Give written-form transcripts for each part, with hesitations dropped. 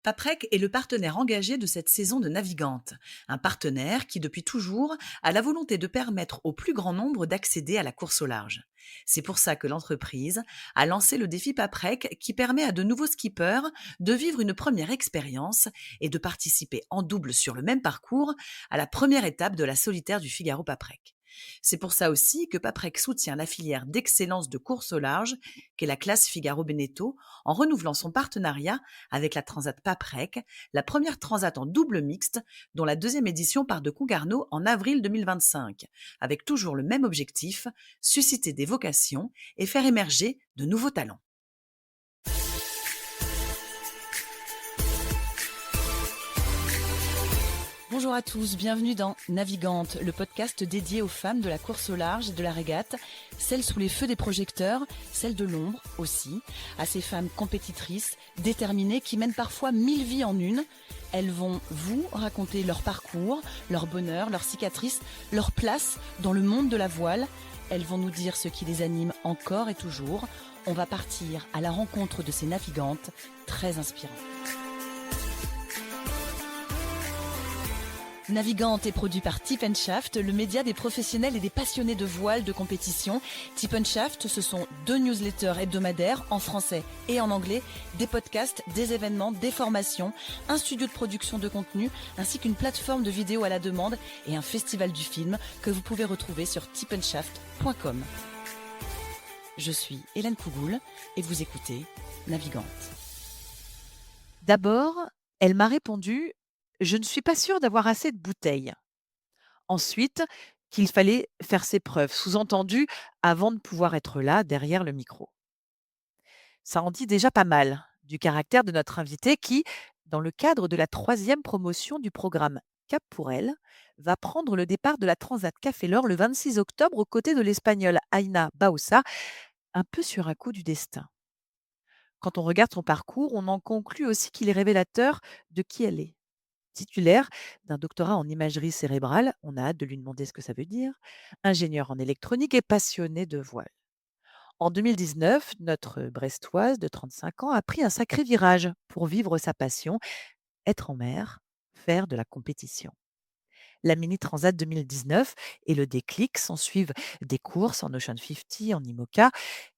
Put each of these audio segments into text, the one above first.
Paprec est le partenaire engagé de cette saison de Navigante, un partenaire qui depuis toujours a la volonté de permettre au plus grand nombre d'accéder à la course au large. C'est pour ça que l'entreprise a lancé le défi Paprec qui permet à de nouveaux skippers de vivre une première expérience et de participer en double sur le même parcours à la première étape de la solitaire du Figaro Paprec. C'est pour ça aussi que Paprec soutient la filière d'excellence de course au large qu'est la classe Figaro Beneteau en renouvelant son partenariat avec la Transat Paprec, la première transat en double mixte dont la deuxième édition part de Concarneau en avril 2025, avec toujours le même objectif, susciter des vocations et faire émerger de nouveaux talents. Bonjour à tous, bienvenue dans Navigante, le podcast dédié aux femmes de la course au large et de la régate, celles sous les feux des projecteurs, celles de l'ombre aussi, à ces femmes compétitrices, déterminées, qui mènent parfois 1000 vies en une. Elles vont vous raconter leur parcours, leur bonheur, leurs cicatrices, leur place dans le monde de la voile. Elles vont nous dire ce qui les anime encore et toujours. On va partir à la rencontre de ces navigantes très inspirantes. Navigante est produit par Tip & Shaft, le média des professionnels et des passionnés de voile de compétition. Tip & Shaft, ce sont 2 newsletters hebdomadaires en français et en anglais, des podcasts, des événements, des formations, un studio de production de contenu, ainsi qu'une plateforme de vidéos à la demande et un festival du film que vous pouvez retrouver sur tipandshaft.com. Je suis Hélène Cougoul et vous écoutez Navigante. D'abord, elle m'a répondu: je ne suis pas sûre d'avoir assez de bouteilles. Ensuite, qu'il fallait faire ses preuves, sous-entendu, avant de pouvoir être là, derrière le micro. Ça en dit déjà pas mal du caractère de notre invitée qui, dans le cadre de la 3e promotion du programme Cap pour elle, va prendre le départ de la Transat Café L'Or le 26 octobre aux côtés de l'Espagnole Aina Baosa, un peu sur un coup du destin. Quand on regarde son parcours, on en conclut aussi qu'il est révélateur de qui elle est. Titulaire d'un doctorat en imagerie cérébrale, on a hâte de lui demander ce que ça veut dire, ingénieur en électronique et passionné de voile. En 2019, notre Brestoise de 35 ans a pris un sacré virage pour vivre sa passion, être en mer, faire de la compétition. La Mini Transat 2019 et le déclic s'ensuivent des courses en Ocean 50, en IMOCA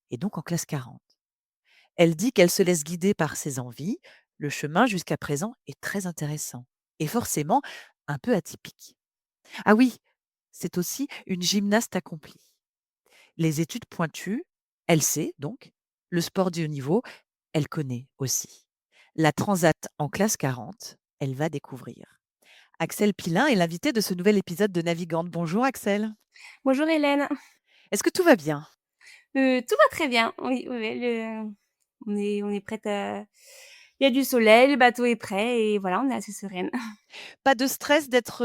et donc en classe 40. Elle dit qu'elle se laisse guider par ses envies. Le chemin jusqu'à présent est très intéressant et forcément un peu atypique. Ah oui, c'est aussi une gymnaste accomplie. Les études pointues, elle sait donc. Le sport du haut niveau, elle connaît aussi. La transat en classe 40, elle va découvrir. Axel Pilin est l'invité de ce nouvel épisode de Navigante. Bonjour Axel. Bonjour Hélène. Est-ce que tout va bien? Tout va très bien. Oui, oui, oui, on est prête à il y a du soleil, le bateau est prêt et voilà, on est assez sereine. Pas de stress d'être,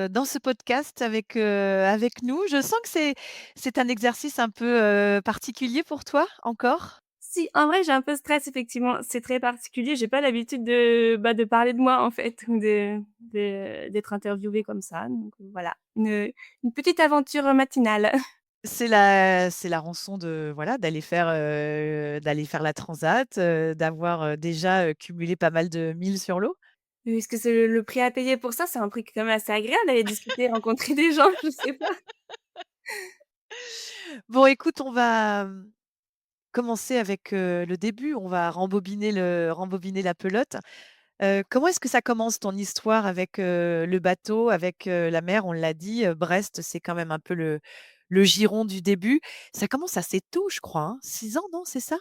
dans ce podcast avec nous. Je sens que c'est un exercice un peu, particulier pour toi, encore? Si, en vrai, j'ai un peu de stress effectivement, c'est très particulier. J'ai pas l'habitude de parler de moi en fait ou d'être interviewée comme ça, donc voilà, une petite aventure matinale. C'est la rançon de voilà, d'aller faire la transat, d'avoir, déjà, cumulé pas mal de milles sur l'eau? Est-ce que c'est le prix à payer pour ça? C'est un prix quand même assez agréable d'aller discuter, rencontrer des gens, je sais pas. Bon écoute, on va, commencer avec, le début. On va rembobiner la pelote. Comment est-ce que ça commence ton histoire avec, le bateau, avec, la mer? On l'a dit, Brest, c'est quand même un peu le giron du début. Ça commence assez tôt, je crois, hein? 6 ans, non, c'est ça?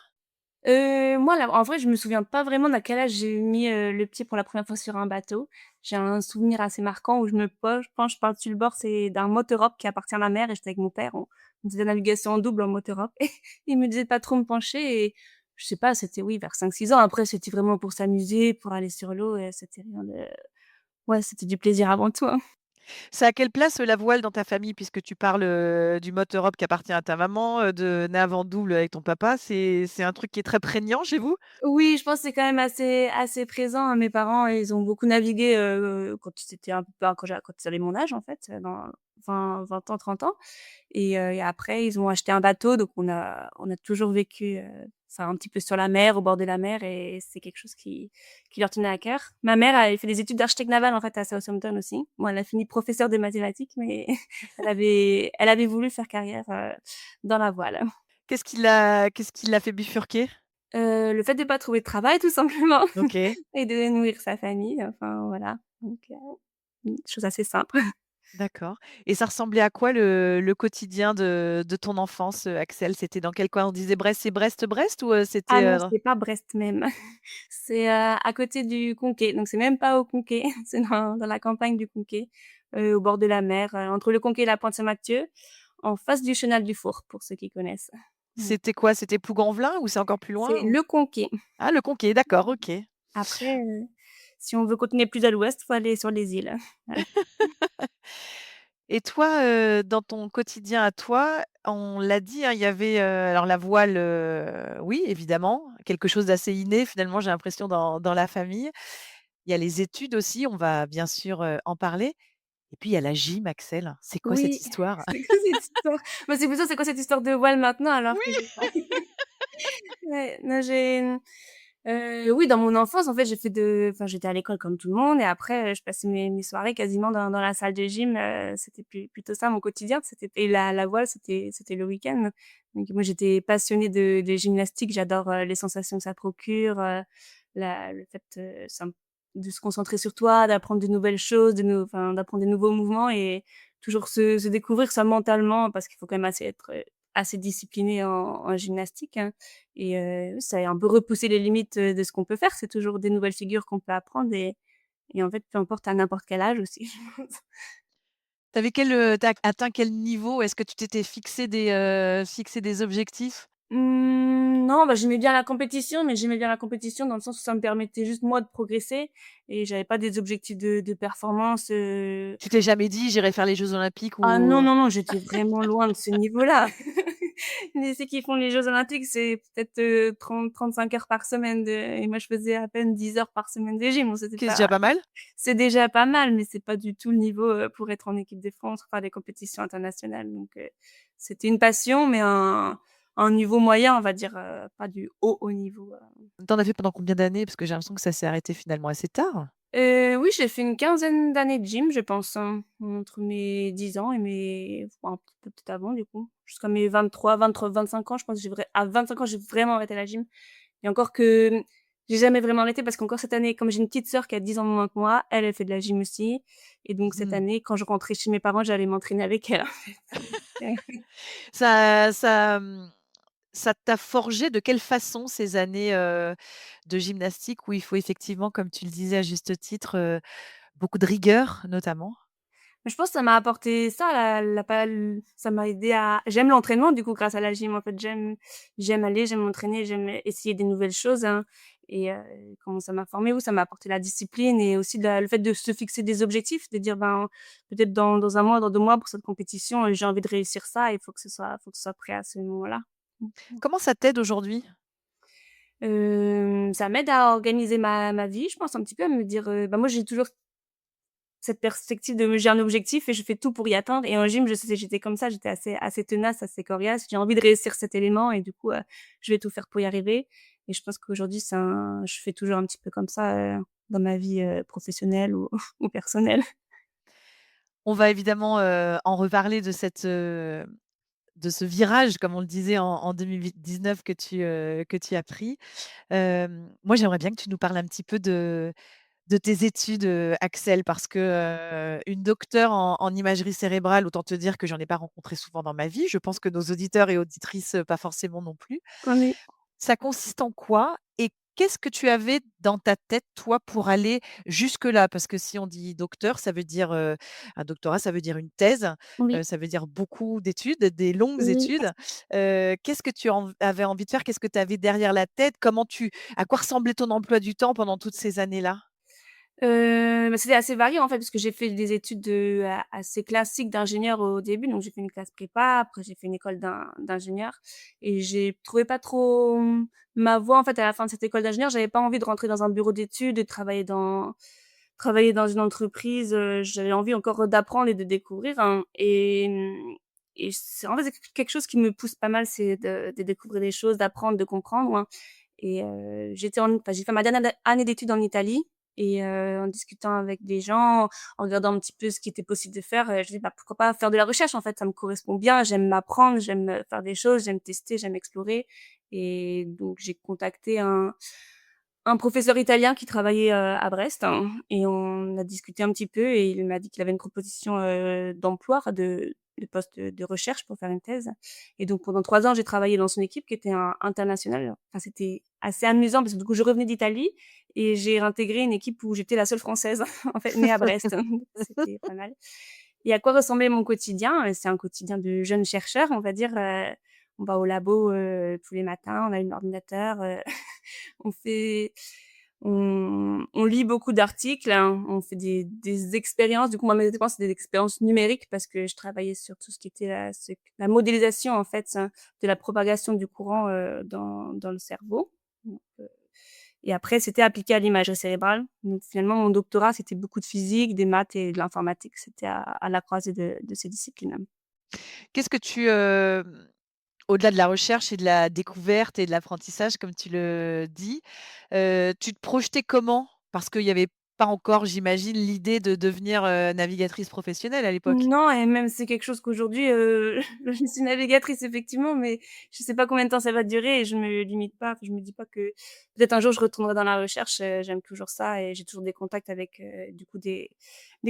Moi, là, en vrai, je me souviens pas vraiment d'à quel âge j'ai mis, le pied pour la première fois sur un bateau. J'ai un souvenir assez marquant où je me penche par-dessus le bord, c'est d'un moteur-hop qui appartient à ma mère et j'étais avec mon père, on faisait la navigation en double en moteur-hop et il me disait de pas trop me pencher et je sais pas, c'était oui vers 5 6 ans. Après, c'était vraiment pour s'amuser, pour aller sur l'eau et c'était rien de ouais, c'était du plaisir avant tout, hein. C'est à quelle place, la voile dans ta famille? Puisque tu parles, du moteur-hop qui appartient à ta maman, de nav en double avec ton papa, c'est un truc qui est très prégnant chez vous? Oui, je pense que c'est quand même assez présent, hein. Mes parents, ils ont beaucoup navigué, quand ils étaient un peu quand ils avaient mon âge, en fait, dans 20 ans, 30 ans et après ils ont acheté un bateau donc on a toujours vécu, enfin un petit peu sur la mer, au bord de la mer et c'est quelque chose qui leur tenait à cœur. Ma mère, elle fait des études d'architecte naval, en fait, à Southampton aussi. Bon, elle a fini professeure de mathématiques mais elle avait voulu faire carrière, dans la voile. Qu'est-ce qui l'a fait bifurquer? Le fait de pas trouver de travail tout simplement OK, et de nourrir sa famille, enfin voilà, donc une chose assez simple. d'accord, et ça ressemblait à quoi le quotidien de ton enfance, Axel? C'était dans quel coin? On disait Brest, c'est Brest-Brest ou Ah c'était, non, c'est pas Brest même. C'est, à côté du Conquet, donc c'est même pas au Conquet, c'est dans la campagne du Conquet, au bord de la mer, entre le Conquet et la Pointe-Saint-Mathieu, en face du Chenal du Four, pour ceux qui connaissent. Mmh. c'était quoi? C'était Plougonvelin ou c'est encore plus C'est loin ou? le Conquet. Ah, le Conquet, d'accord, OK. Après, si on veut continuer plus à l'ouest, faut aller sur les îles. Voilà. Et toi, dans ton quotidien à toi, on l'a dit, hein, il y avait, alors la voile, oui, évidemment, quelque chose d'assez inné finalement, j'ai l'impression dans la famille. Il y a les études aussi, on va bien sûr, en parler, et puis il y a la gym, Axel. C'est quoi cette Oui, histoire? c'est quoi cette histoire? Bah, c'est plutôt c'est quoi cette histoire de voile maintenant alors que Oui! j'ai pas ouais, non oui, dans mon enfance, en fait, enfin, j'étais à l'école comme tout le monde et après, je passais mes soirées quasiment dans la salle de gym, c'était plutôt ça mon quotidien. C'était et la voile, c'était le week-end. Donc moi, j'étais passionnée de gymnastique. J'adore, les sensations que ça procure, le fait, de se concentrer sur toi, d'apprendre de nouvelles choses, enfin, d'apprendre des nouveaux mouvements et toujours se découvrir ça mentalement parce qu'il faut quand même être, assez discipliné en gymnastique, hein. Et ça a un peu repoussé les limites, de ce qu'on peut faire. C'est toujours des nouvelles figures qu'on peut apprendre et en fait, peu importe à n'importe quel âge aussi, je pense. Tu avais tu atteint quel niveau? Est-ce que tu t'étais fixé des objectifs? Non, bah, j'aimais bien la compétition, mais j'aimais bien la compétition dans le sens où ça me permettait juste moi de progresser et j'avais pas des objectifs de performance, Tu t'es jamais dit: «J'irai faire les jeux olympiques» ah non, ou? non, non, j'étais vraiment loin de ce niveau-là. Les ceux qui font les jeux olympiques, c'est peut-être, 30-35 heures par semaine et moi je faisais à peine 10 heures par semaine de gym, donc c'était Qui est pas déjà pas mal? c'est déjà pas mal, mais c'est pas du tout le niveau, pour être en équipe de France, faire des compétitions internationales, donc c'était une passion, mais un niveau moyen, on va dire, pas du haut, haut niveau, Tu en as fait pendant combien d'années? Parce que j'ai l'impression que ça s'est arrêté finalement assez tard. Oui, j'ai fait une quinzaine d'années de gym, je pense, hein, entre mes 10 ans et mes enfin, un petit peu peut-être avant du coup, jusqu'à mes 23-25 ans, je pense. J'ai vrai À 25 ans, j'ai vraiment arrêté la gym et encore que, j'ai jamais vraiment arrêté parce qu'encore cette année, comme j'ai une petite sœur qui a 10 ans de moins que moi, elle, elle fait de la gym aussi et donc cette Mmh. année, quand je rentrais chez mes parents, j'allais m'entraîner avec elle, en fait. Ça ça, mmh, Ça t'a forgé de quelle façon ces années, de gymnastique où il faut effectivement, comme tu le disais à juste titre, beaucoup de rigueur notamment? Mais je pense que ça m'a apporté ça, la pas l ça m'a aidé à j'aime l'entraînement du coup grâce à la gym en fait, j'aime aller, j'aime m'entraîner, j'aime essayer des nouvelles choses, hein et comment ça m'a formée? Oui, ça m'a apporté la discipline et aussi le fait de se fixer des objectifs, de dire: «Ben, peut-être dans un mois, dans 2 mois pour cette compétition, j'ai envie de réussir ça, il faut que ce soit prêt à ce moment-là». Comment ça t'aide aujourd'hui? Ça m'aide à organiser ma vie, je pense un petit peu, à me dire, bah, moi j'ai toujours cette perspective de j'ai un objectif et je fais tout pour y atteindre et en gym, je sais j'étais comme ça, j'étais assez tenace, assez coriace. J'ai envie de réussir cet élément et du coup, je vais tout faire pour y arriver et je pense qu'aujourd'hui, je fais toujours un petit peu comme ça, dans ma vie, professionnelle ou ou personnelle. On va évidemment, en reparler de ce virage, comme on le disait en 2019 que tu as pris. Moi, j'aimerais bien que tu nous parles un petit peu de tes études, Axel, parce que, une docteure en imagerie cérébrale, autant te dire que j'en ai pas rencontré souvent dans ma vie. Je pense que nos auditeurs et auditrices, pas forcément non plus. On est Ça consiste en quoi? Et qu'est-ce que tu avais dans ta tête, toi, pour aller jusque-là? Parce que si on dit docteur, ça veut dire, un doctorat, ça veut dire une thèse, Oui, ça veut dire beaucoup d'études, des longues oui. études. Qu'est-ce que tu avais envie de faire? Qu'est-ce que tu avais derrière la tête? À quoi ressemblait ton emploi du temps pendant toutes ces années-là? Bah, c'était assez varié en fait, parce que j'ai fait des études assez classiques d'ingénieur au début, donc j'ai fait une classe prépa, après j'ai fait une école d'ingénieur et j'ai trouvé pas trop, ma voie en fait à la fin de cette école d'ingénieur. J'avais pas envie de rentrer dans un bureau d'études, de travailler travailler dans une entreprise, j'avais envie encore d'apprendre et de découvrir, hein, et c'est en fait, c'est quelque chose qui me pousse pas mal, c'est de découvrir des choses, d'apprendre, de comprendre, hein, et j'ai fait ma dernière année d'études en Italie et en discutant avec des gens, en regardant un petit peu ce qui était possible de faire, je dis: «Bah, pourquoi pas faire de la recherche, en fait, ça me correspond bien, j'aime m'apprendre, j'aime, faire des choses, j'aime tester, j'aime explorer», et donc j'ai contacté un professeur italien qui travaillait, à Brest, hein, et on a discuté un petit peu et il m'a dit qu'il avait une proposition, d'emploi, enfin de poste, de recherche pour faire une thèse, et donc pendant 3 ans, j'ai travaillé dans son équipe qui était internationale. Enfin, c'était assez amusant parce que du coup, je revenais d'Italie et j'ai intégré une équipe où j'étais la seule française, en fait, née à Brest. C'était pas mal, et à quoi ressemblait mon quotidien? C'est un quotidien de jeune chercheur, on va dire, on va au labo, tous les matins, on a un ordinateur, on fait on lit beaucoup d'articles, hein, on fait des expériences. Du coup, moi, mes expériences, c'est des expériences numériques parce que je travaillais sur tout ce qui était la modélisation, en fait, hein, de la propagation du courant, dans le cerveau. Donc, et après, c'était appliqué à l'imagerie cérébrale. Donc finalement, mon doctorat, c'était beaucoup de physique, des maths et de l'informatique. C'était à la croisée de ces disciplines. Qu'est-ce que tu, au-delà de la recherche et de la découverte et de l'apprentissage comme tu le dis, tu te projetais comment? Parce qu'il y avait pas encore, j'imagine, l'idée de devenir, navigatrice professionnelle à l'époque? Non, et même c'est quelque chose qu'aujourd'hui, je suis navigatrice effectivement, mais je sais pas combien de temps ça va durer et je me limite pas, je me dis pas que peut-être un jour je retournerai dans la recherche, j'aime toujours ça et j'ai toujours des contacts avec, du coup des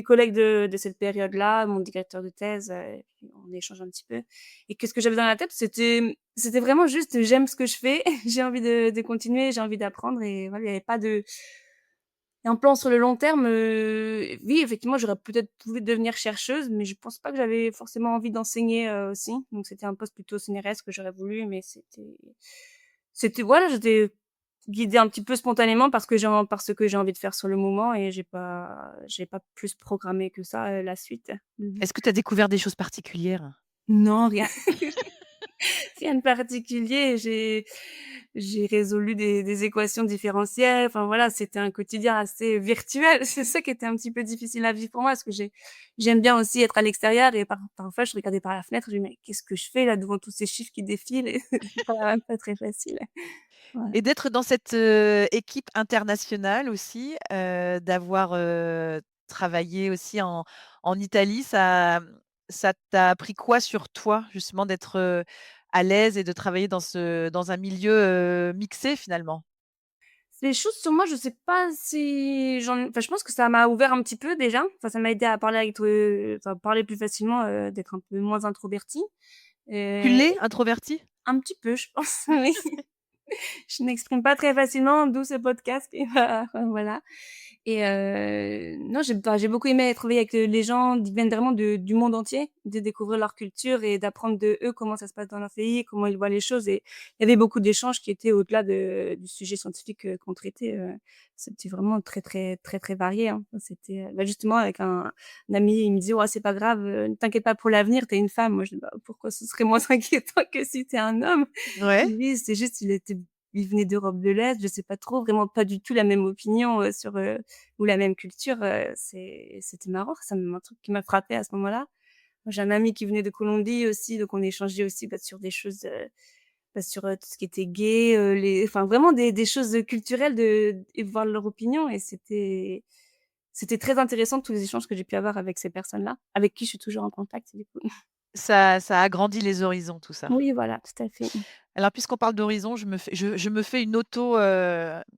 collègues de cette période-là, mon directeur de thèse, et puis on échange un petit peu, et qu'est-ce que j'avais dans la tête? C'était vraiment juste j'aime ce que je fais, j'ai envie de continuer, j'ai envie d'apprendre, et voilà, il y avait pas de et un plan sur le long terme, oui, effectivement, j'aurais peut-être voulu devenir chercheuse, mais je pense pas que j'avais forcément envie d'enseigner, aussi. Donc c'était un poste plutôt CNRS que j'aurais voulu, mais c'était voilà, j'étais guidée un petit peu spontanément parce que j'ai envie de faire sur le moment, et j'ai pas plus programmé que ça, la suite. Mmh. Est-ce que tu as découvert des choses particulières? Non, rien. Rien de particulier, j'ai résolu des équations différentielles, enfin voilà, c'était un quotidien assez virtuel. C'est ça qui était un petit peu difficile à vivre pour moi, parce que j'aime bien aussi être à l'extérieur, et parfois je regardais par la fenêtre, je me dis: «Mais qu'est-ce que je fais là devant tous ces chiffres qui défilent?» et c'est pas très facile. Voilà. Et d'être dans cette, équipe internationale aussi, d'avoir, travaillé aussi en Italie, ça t'a appris quoi sur toi, justement, d'être, à l'aise et de travailler dans un milieu, mixé finalement? Les choses sur moi, je sais pas si enfin, je pense que ça m'a ouvert un petit peu déjà. Enfin, ça m'a aidé à parler enfin, parler plus facilement, d'être un peu moins introvertie. Tu Heu, l'es, introvertie? un petit peu, je pense, oui. Je m'exprime pas très facilement, d'où ce podcast, et voilà, et non, j'ai beaucoup aimé travailler avec, les gens qui viennent vraiment du monde entier, de découvrir leur culture et d'apprendre de eux comment ça se passe dans leur pays, comment ils voient les choses, et il y avait beaucoup d'échanges qui étaient au-delà du sujet scientifique, qu'on traitait, c'était vraiment très, très, très, très varié, hein. C'était, bah, justement avec un ami, il me disait: «Oh, c'est pas grave, ne t'inquiète pas pour l'avenir, tu es une femme». Moi, je dis: «Bah, pourquoi ce serait moins inquiétant que si tu es un homme?» Ouais. Lui, c'est juste, il venait d'Europe de l'Est, je sais pas trop, vraiment pas du tout la même opinion, ou la même culture, c'était marrant, ça un truc qui m'a frappée à ce moment-là. Moi, j'ai un ami qui venait de Colombie aussi, donc on échangeait aussi, bah, sur des choses, bah, sur, tout ce qui était gay, enfin vraiment des choses, culturelles, et voir leur opinion, et c'était très intéressant tous les échanges que j'ai pu avoir avec ces personnes-là, avec qui je suis toujours en contact du coup. Ça agrandit les horizons tout ça. Oui, voilà, tout à fait. Alors puisqu'on parle d'horizon, je me fais une auto-relance.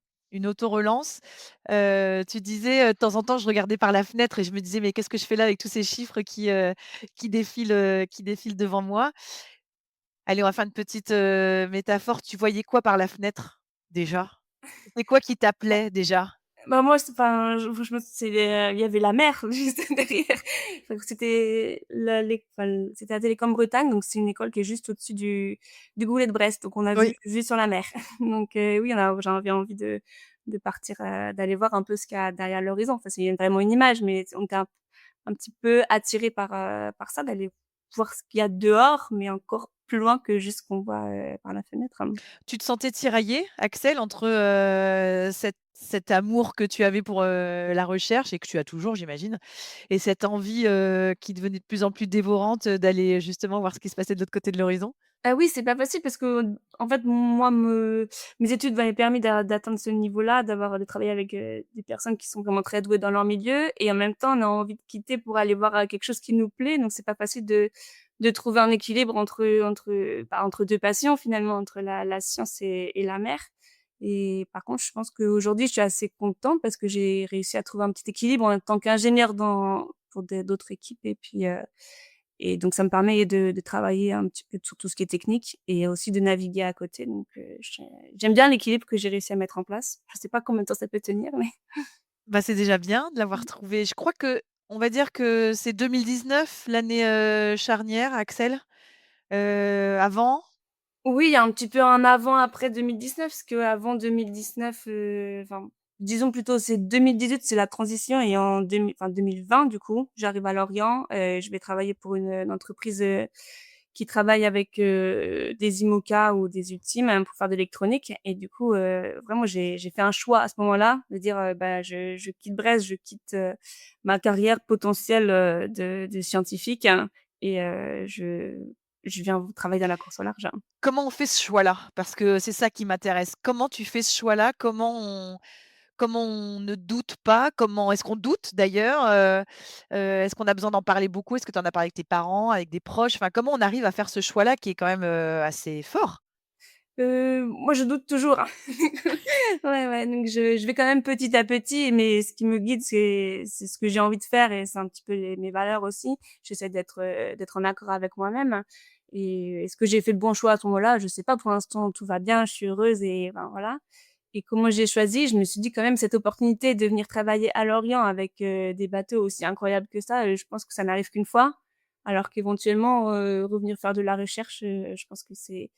Tu disais, de temps en temps, je regardais par la fenêtre et je me disais: «Mais qu'est-ce que je fais là avec tous ces chiffres qui défilent devant moi?» Allez, on va faire une petite, métaphore. Tu voyais quoi par la fenêtre déjà? C'était quoi qui t'appelait déjà? Bah, moi, enfin, je me c'est il y avait la mer juste derrière. Donc c'était c'était à Télécom Bretagne, donc c'est une école qui est juste au-dessus du Goulet de Brest, donc on a Oui. vue sur la mer. Donc oui, j'avais envie de partir, d'aller voir un peu ce qu'il y a derrière l'horizon. Enfin, c'est vraiment une image, mais on était un petit peu attirés par ça, d'aller voir ce qu'il y a dehors, mais encore plus loin que juste ce qu'on voit, par la fenêtre. Tu te sentais tiraillé, Axel, entre, cet amour que tu avais pour, la recherche et que tu as toujours, j'imagine, et cette envie, qui devenait de plus en plus dévorante, d'aller justement voir ce qui se passait de l'autre côté de l'horizon? Ah oui, c'est pas facile parce que, en fait, moi, mes études m'avaient permis d'atteindre ce niveau-là, de travailler avec, des personnes qui sont vraiment très douées dans leur milieu et en même temps, on a envie de quitter pour aller voir, quelque chose qui nous plaît, donc c'est pas facile de trouver un équilibre entre 2 passions finalement, entre la science et la mer et par contre, je pense qu'aujourd'hui, je suis assez contente parce que j'ai réussi à trouver un petit équilibre en tant qu'ingénieure pour d'autres équipes et donc ça me permet de travailler un petit peu sur tout ce qui est technique et aussi de naviguer à côté donc j'aime bien l'équilibre que j'ai réussi à mettre en place. Je sais pas combien de temps ça peut tenir mais Bah, c'est déjà bien de l'avoir trouvé. Je crois que on va dire que c'est 2019 l'année, charnière, Axel? Avant? oui, il y a un petit peu un avant-après 2019 parce qu'avant 2019, enfin, disons plutôt c'est 2018, c'est la transition et en 2020 du coup, j'arrive à Lorient, je vais travailler pour une entreprise, qui travaille avec, des IMOCA ou des ultimes, pour faire de l'électronique et du coup, vraiment j'ai fait un choix à ce moment-là de dire, bah, je quitte Brest, je quitte, ma carrière potentielle, de scientifique hein, et je viens travailler dans la course au large. Comment on fait ce choix-là? Parce que c'est ça qui m'intéresse. Comment tu fais ce choix-là? Comment on ne doute pas? Comment est-ce qu'on doute d'ailleurs? Est-ce qu'on a besoin d'en parler beaucoup? Est-ce que tu en as parlé avec tes parents, avec des proches? Enfin, comment on arrive à faire ce choix-là qui est quand même, assez fort? Moi, je doute toujours, hein. Ouais, ouais, donc je vais quand même petit à petit, mais ce qui me guide, c'est ce que j'ai envie de faire et c'est un petit peu mes valeurs aussi. J'essaie d'être en accord avec moi-même et est-ce que j'ai fait le bon choix à ce moment-là? Je sais pas. Pour l'instant, tout va bien, je suis heureuse et ben, voilà et comment j'ai choisi? Je me suis dit quand même cette opportunité de venir travailler à Lorient avec, des bateaux aussi incroyables que ça, je pense que ça n'arrive qu'une fois. Alors qu'éventuellement, revenir faire de la recherche, je pense que c'est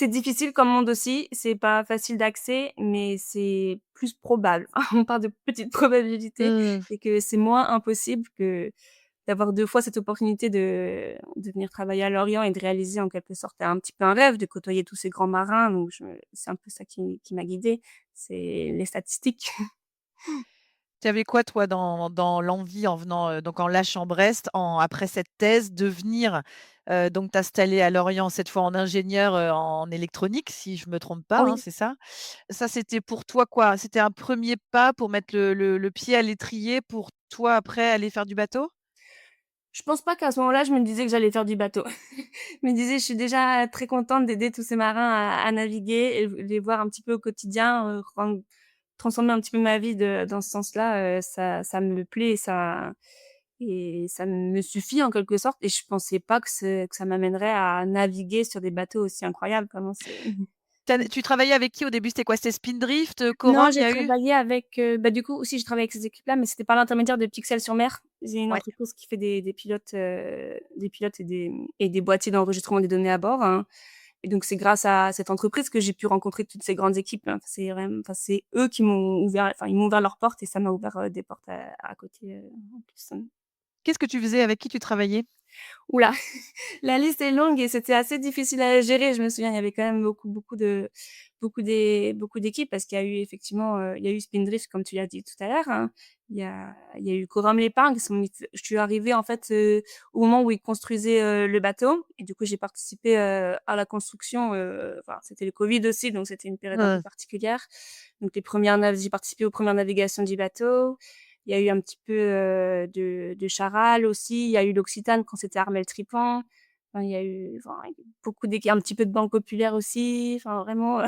difficile comme monde aussi, c'est pas facile d'accès, mais c'est plus probable. On parle de petite probabilité Mmh. et que c'est moins impossible que d'avoir 2 fois cette opportunité de venir travailler à Lorient et de réaliser en quelque sorte un petit peu un rêve, de côtoyer tous ces grands marins, donc c'est un peu ça qui m'a guidée, c'est les statistiques. Tu avais quoi toi dans l'envie en venant, donc en lâchant Brest, après cette thèse, de venir, donc t'installer à Lorient, cette fois en ingénieur, en électronique, si je me trompe pas, hein, Oui. c'est ça? Ça, c'était pour toi quoi? C'était un premier pas pour mettre le pied à l'étrier pour toi après aller faire du bateau? Je pense pas qu'à ce moment-là, je me disais que j'allais faire du bateau. Je me disais: «Je suis déjà très contente d'aider tous ces marins à naviguer et les voir un petit peu au quotidien, rendre transformer un petit peu ma vie dans ce sens-là, ça me plaît et ça me suffit en quelque sorte et je pensais pas que ça m'amènerait à naviguer sur des bateaux aussi incroyables, vraiment c'est Tu travaillais avec qui au début? C'était quoi? C'était Spindrift, non, Corom, il y j'ai a eu? travaillé avec, bah, du coup aussi j'ai travaillé avec ces équipes-là, mais c'était par l'intermédiaire de Pixel-sur-Mer. C'est une Ouais. entreprise qui fait des pilotes et des boîtiers d'enregistrement des données à bord, hein et donc c'est grâce à cette entreprise que j'ai pu rencontrer toutes ces grandes équipes, hein. C'est eux qui m'ont ouvert ils m'ont ouvert leurs portes et ça m'a ouvert, des portes à côté, en plus, hein. Qu'est-ce que tu faisais? Avec qui tu travaillais? Ouh là! La liste est longue et c'était assez difficile à gérer. Je me souviens, il y avait quand même beaucoup d'équipes parce qu'il y a eu effectivement, il y a eu Spindrift comme tu l'as dit tout à l'heure, hein. Il y a eu Coram l'épargne. Je suis arrivée en fait, au moment où ils construisaient, le bateau et du coup j'ai participé, à la construction, enfin c'était le covid aussi donc c'était une période un peu Heu, particulière. Donc j'ai participé aux premières navigations du bateau. Il y a eu un petit peu, de Charal aussi, il y a eu l'Occitane quand c'était Armel Tripan. Enfin, il y a eu enfin, beaucoup d'équi un petit peu de Banque Populaire aussi, enfin vraiment,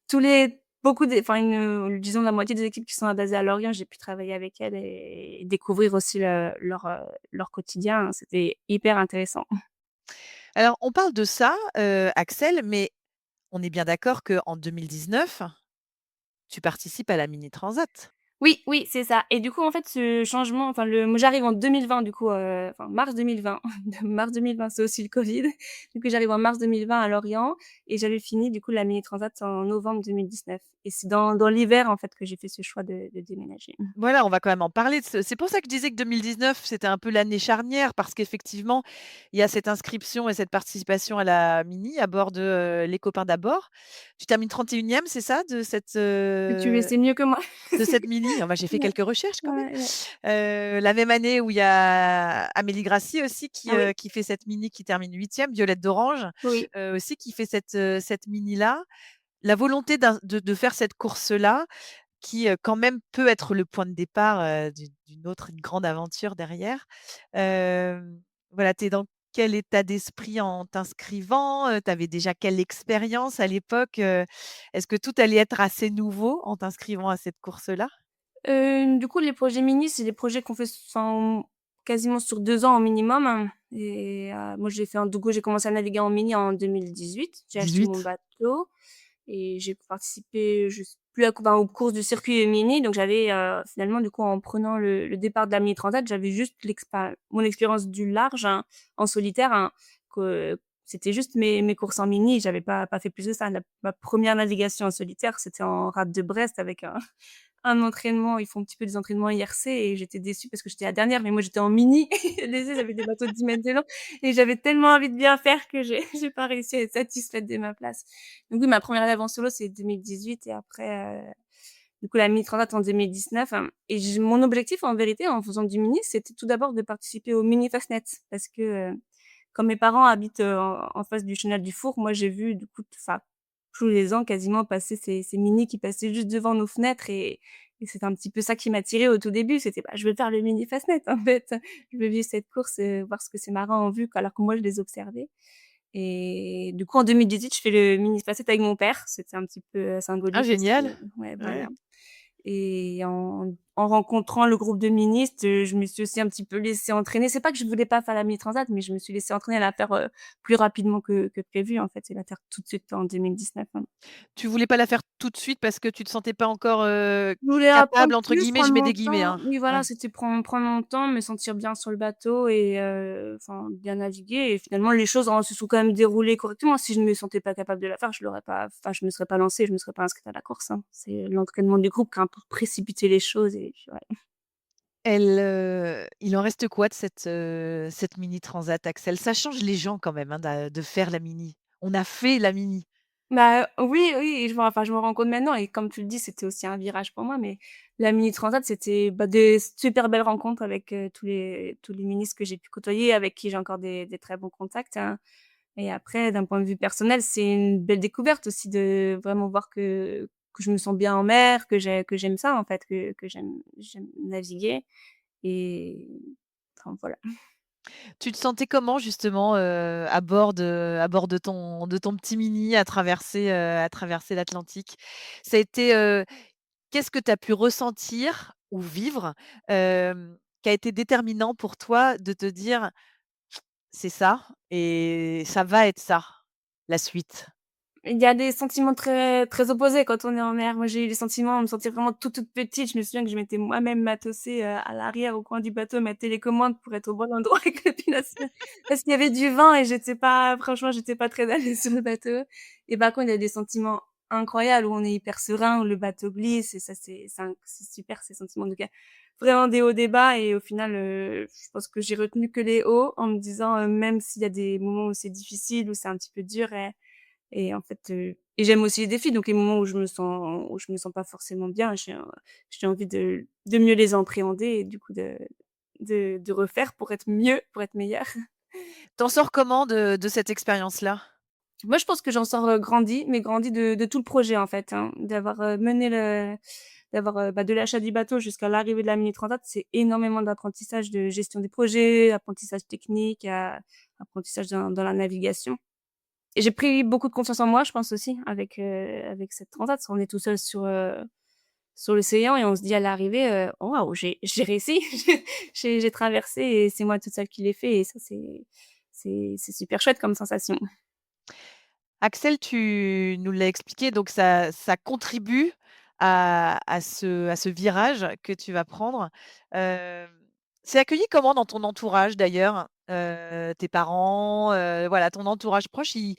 tous les beaucoup des enfin disons la moitié des équipes qui sont basées à Lorient, j'ai pu travailler avec elles et découvrir aussi leur quotidien, hein. C'était hyper intéressant. alors on parle de ça, Axel, mais on est bien d'accord qu'en 2019, tu participes à la Mini Transat? Oui, oui, c'est ça et du coup, en fait, ce changement enfin le moi j'arrive en 2020 du coup, enfin mars 2020. Mars 2020, c'est aussi le covid. Du coup, j'arrive en mars 2020 à Lorient et j'avais fini du coup la mini transat en novembre 2019 et c'est dans l'hiver, en fait, que j'ai fait ce choix de déménager. Voilà, on va quand même en parler de ce c'est pour ça que je disais que 2019, c'était un peu l'année charnière parce qu'effectivement, il y a cette inscription et cette participation à la Mini à bord de, Les Copains d'abord. Tu termines 31e, c'est ça, Tu le sais mieux que moi. de cette Mini? Ah bah, j'ai fait Ouais, quelques recherches quand même. ouais, ouais. La même année où il y a Amélie Grassi aussi Ah oui, qui fait cette Mini qui termine 8e, Violette d'Orange, oui. aussi qui fait cette Mini-là. La volonté de faire cette course-là, qui, quand même peut être le point de départ, d'une autre une grande aventure derrière. Voilà, tu es dans quel état d'esprit en t'inscrivant? Tu avais déjà quelle expérience à l'époque? Est-ce que tout allait être assez nouveau en t'inscrivant à cette course-là? Du coup, les projets mini, c'est des projets qu'on fait enfin, quasiment sur 2 ans au minimum hein, et moi, j'ai fait un du coup, j'ai commencé à naviguer en mini en 2018. J'ai acheté mon 18? bateau et j'ai participé, je sais plus à enfin, aux courses du circuit mini, donc j'avais, finalement, du coup, en prenant le départ de la mini transat, j'avais juste mon expérience du large, hein, en solitaire, hein, que c'était juste mes courses en mini. J'avais pas fait plus que ça. Ma 1re navigation en solitaire, c'était en rade de Brest avec un entraînement, ils font un petit peu des entraînements IRC et j'étais déçue parce que j'étais la dernière, mais moi j'étais en mini. Les autres, j'avais des bateaux de 10 mètres de long et j'avais tellement envie de bien faire que j'ai j'ai pas réussi à être satisfaite de ma place. Donc oui, ma première année en solo, c'est 2018 et après, du coup, la mini transat en 2019 hein, et mon objectif en vérité en faisant du mini, c'était tout d'abord de participer au mini Fastnet parce que, comme mes parents habitent, en face du chenal du Four, moi j'ai vu du coup enfin tous les ans quasiment passer ces mini qui passaient juste devant nos fenêtres et c'est un petit peu ça qui m'attirait au tout début. C'était: «Bah, je veux faire le mini Fastnet en fait. Je veux vivre cette course, voir ce que ces marins ont vu alors que moi je les observais» et du coup en 2018, je fais le mini Fastnet avec mon père. C'était un petit peu, Ah symbolique aussi, génial! ouais Ouais. voilà. Et en rencontrant le groupe de ministres, je me suis aussi un petit peu laissée entraîner. C'est pas que je voulais pas faire la mini transat, mais je me suis laissée entraîner à la faire, plus rapidement que prévu, en fait et la faire tout de suite en 2019, hein. Tu voulais pas la faire tout de suite parce que tu te sentais pas encore, Je voulais apprendre «capable» entre plus, guillemets, prendre je mets mon des guillemets, temps. hein. Oui, voilà, Ouais. c'était prendre mon temps, me sentir bien sur le bateau et enfin, bien naviguer et finalement les choses se sont quand même déroulées correctement. Si je ne me sentais pas capable de la faire, je l'aurais pas enfin, je me serais pas lancée, je me serais pas inscrite à la course, hein. C'est l'entraînement du groupe qui a un peu précipité les choses et puis ouais. Il en reste quoi de cette mini transat, Axel? Ça change les gens quand même, hein, de faire la mini. On a fait la mini. Bah, oui, oui et je me rends compte maintenant et comme tu le dis, c'était aussi un virage pour moi, mais la mini transat, c'était, bah, des super belles rencontres avec, tous les ministres que j'ai pu côtoyer, avec qui j'ai encore des très bons contacts, hein et après d'un point de vue personnel, c'est une belle découverte aussi de vraiment voir que je me sens bien en mer, que j'aime ça en fait, que j'aime naviguer et enfin voilà. Tu te sentais comment justement, à bord de ton petit mini à traverser l'Atlantique? Ça a été, qu'est-ce que tu as pu ressentir ou vivre, qui a été déterminant pour toi de te dire: «C'est ça et ça va être ça, la suite»? Il y a des sentiments très très opposés quand on est en mer. Moi, j'ai eu des sentiments, me sentir vraiment toute petite. Je me souviens que je m'étais moi-même madossée, à l'arrière au coin du bateau, ma télécommande pour être au bon endroit avec le pilote parce qu'il y avait du vent et j'étais pas très à l'aise sur le bateau et par contre, il y a des sentiments incroyables où on est hyper serein, où le bateau glisse et ça, c'est super ces sentiments. Donc il y a vraiment des hauts, des bas et au final, je pense que j'ai retenu que les hauts en me disant, même s'il y a des moments où c'est difficile, où c'est un petit peu dur et en fait, et j'aime aussi les défis, donc les moments où je me sens pas forcément bien, j'ai envie de mieux les appréhender et du coup de refaire pour être mieux, pour être meilleure. T'en sors comment de cette expérience-là? Moi, je pense que j'en sors, grandie, mais grandie de tout le projet, en fait, hein. Bah, de l'achat du bateau jusqu'à l'arrivée de la Mini Transat, c'est énormément d'apprentissage de gestion des projets, apprentissage technique, apprentissage dans la navigation. Et j'ai pris beaucoup de confiance en moi, je pense aussi avec cette transat. On est tout seul sur l'océan et on se dit à l'arrivée, «Oh waouh, j'ai réussi, j'ai traversé et c'est moi toute seule qui l'ai fait» et ça c'est super chouette comme sensation. Axel, tu nous l'as expliqué, donc ça contribue à ce virage que tu vas prendre. Hem, c'est accueilli comment dans ton entourage d'ailleurs? Tes parents, voilà, ton entourage proche, ils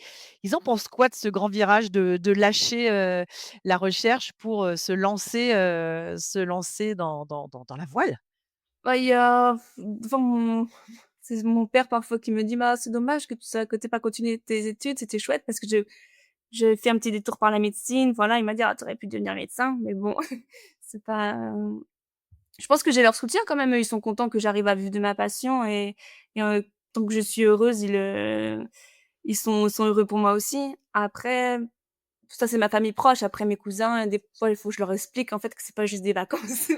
en pensent quoi de ce grand virage de lâcher, la recherche pour, se lancer dans la voile? Bah, il y a enfin c'est mon père parfois qui me dit: «Bah, c'est dommage que tu pas continué tes études, c'était chouette parce que je fais un petit détour par la médecine». Voilà, il m'a dit: «Ah, tu aurais pu devenir médecin», mais bon, c'est pas, je pense que j'ai leur soutien quand même. Eux, ils sont contents que j'arrive à vivre de ma passion et tant que je suis heureuse, ils sont heureux pour moi aussi. Après, ça, c'est ma famille proche. Après, mes cousins, des fois, il faut que je leur explique, en fait, que c'est pas juste des vacances.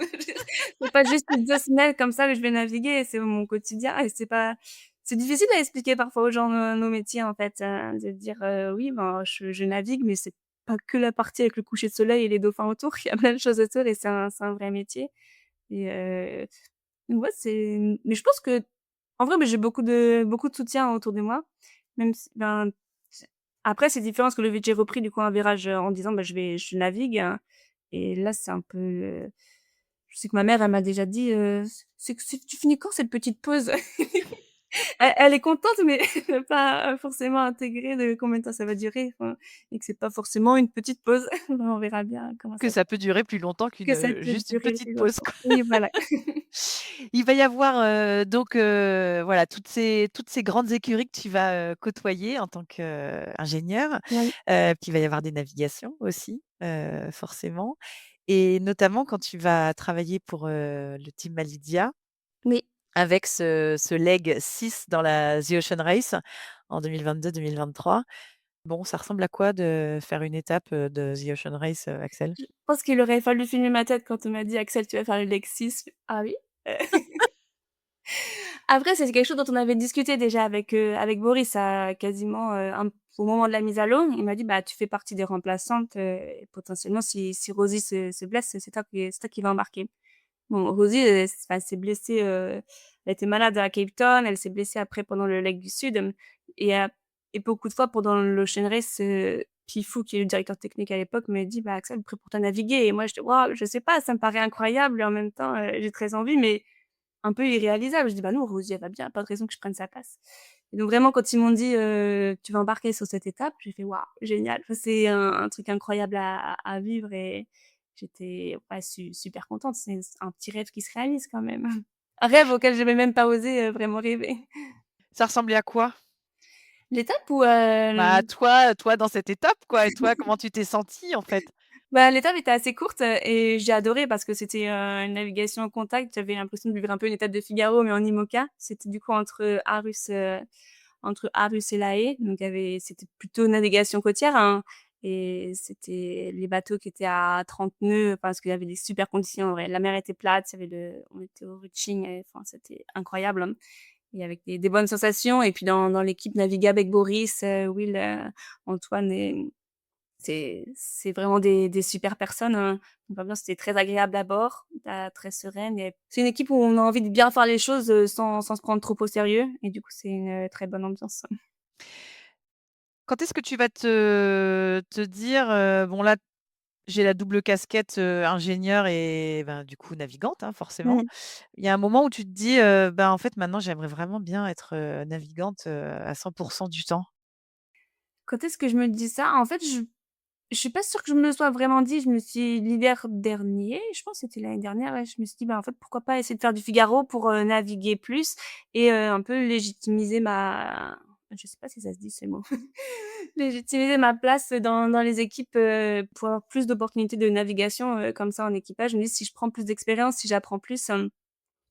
C'est pas juste 2 semaines comme ça que je vais naviguer, c'est mon quotidien et c'est difficile à expliquer parfois aux gens nos métiers, en fait, de dire, «Oui, ben, je navigue, mais c'est pas que la partie avec le coucher de soleil et les dauphins autour. Il y a plein de choses autour et c'est un vrai métier» et ouais, mais je pense que en vrai, mais j'ai beaucoup de soutien autour de moi, même si ben, t après c'est différent parce que j'ai repris du coup un virage, en disant: «Bah, je navigue», et là c'est un peu, je sais que ma mère elle m'a déjà dit, «C'est tu finis quand cette petite pause?» Elle est contente, mais elle veut pas forcément intégrer de combien de temps ça va durer, enfin et que c'est pas forcément une petite pause. On verra bien comment Que ça ça peut durer plus longtemps qu'une, que ça peut juste une durer petite plus pause, longtemps. quoi. Oui, voilà. Il va y avoir, donc voilà, toutes ces grandes écuries que tu vas, côtoyer en tant qu'ingénieur. Oui. Puis il va y avoir des navigations aussi, forcément, et notamment quand tu vas travailler pour, le team Malidia Oui. avec ce leg 6 dans la The Ocean Race en 2022-2023. Bon, ça ressemble à quoi de faire une étape, de The Ocean Race, Axel? Je pense qu'il aurait fallu filmer ma tête quand on m'a dit: «Axel, tu vas faire le Lexis». Ah oui? Heu, Après c'est quelque chose dont on avait discuté déjà avec Boris à quasiment, au moment de la mise à l'eau. Il m'a dit: «Bah, tu fais partie des remplaçantes, et potentiellement si Rosie se blesse, c'est toi qui vas embarquer». Bon, Rosie, s'est blessée, elle était malade à Cape Town, elle s'est blessée après pendant le Lake du Sud, et heu et beaucoup de fois pendant l'Ocean Race, Pifou, qui est le directeur technique à l'époque, me dit: «Bah, Axel, prêt pour toi naviguer», et moi j'étais: «Waouh, je sais pas, ça me paraît incroyable et en même temps, j'ai très envie, mais un peu irréalisable». Je dis: «Bah non, Rosie, elle va bien, pas de raison que je prenne sa place», et donc vraiment quand ils m'ont dit, «Tu vas embarquer sur cette étape», j'ai fait: «Waouh, génial». Enfin, c'est un truc incroyable à vivre et j'étais, ouais, super contente. C'est un petit rêve qui se réalise quand même. Un rêve auquel j'avais même pas osé, vraiment rêver. Ça ressemblait à quoi? L'étape où, Bah, toi dans cette étape, quoi, et toi, comment tu t'es sentie, en fait? bah, l'étape était assez courte, et j'ai adoré parce que c'était, une navigation en contact. J'avais l'impression de vivre un peu une étape de Figaro, mais en IMOCA. C'était du coup entre Arus et La Haye, donc c'était plutôt navigation côtière, hein, et c'était les bateaux qui étaient à 30 nœuds parce qu'il y avait des super conditions, en vrai. La mer était plate, il y avait on était au reaching, enfin, c'était incroyable, hein, et avec des bonnes sensations, et puis dans l'équipe naviguer avec Boris, Will, Antoine, et c'est vraiment des super personnes, hein. Donc l'ambiance était très agréable à bord, très sereine, et c'est une équipe où on a envie de bien faire les choses, sans se prendre trop au sérieux, et du coup, c'est une, très bonne ambiance. Quand est-ce que tu vas te dire, «Bon là, j'ai la double casquette, ingénieure et ben, du coup navigante, hein, forcément». Mmh. Il y a un moment où tu te dis, «Ben, en fait, maintenant, j'aimerais vraiment bien être, navigante, à 100 du temps»? Quand est-ce que je me dis ça? En fait, je suis pas sûre que je me le sois vraiment dit. Je me suis l'hiver dernier, je pense que c'était l'année dernière, ouais, je me suis dit: «Bah, en fait, pourquoi pas essayer de faire du Figaro pour, naviguer plus et un peu légitimiser ma», je sais pas si ça se dit ces mots, légitimiser ma place dans les équipes, pour avoir plus d'opportunités de navigation, comme ça en équipage. Je me dis: «Si je prends plus d'expérience, si j'apprends plus,